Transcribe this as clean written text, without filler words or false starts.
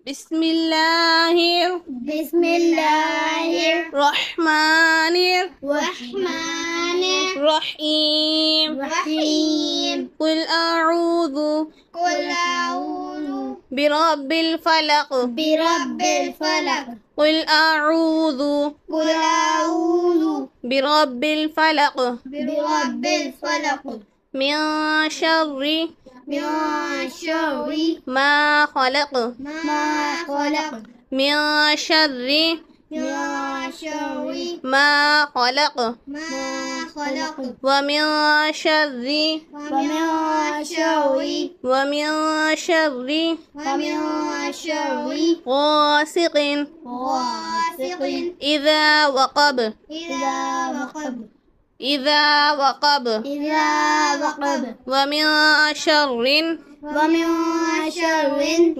بسم الله الرحمن الرحيم قل أعوذ برب الفلق قل أعوذ برب الفلق من شر ما خلق من شر ما خلق ومن شر غاسق إذا وقب ومن شر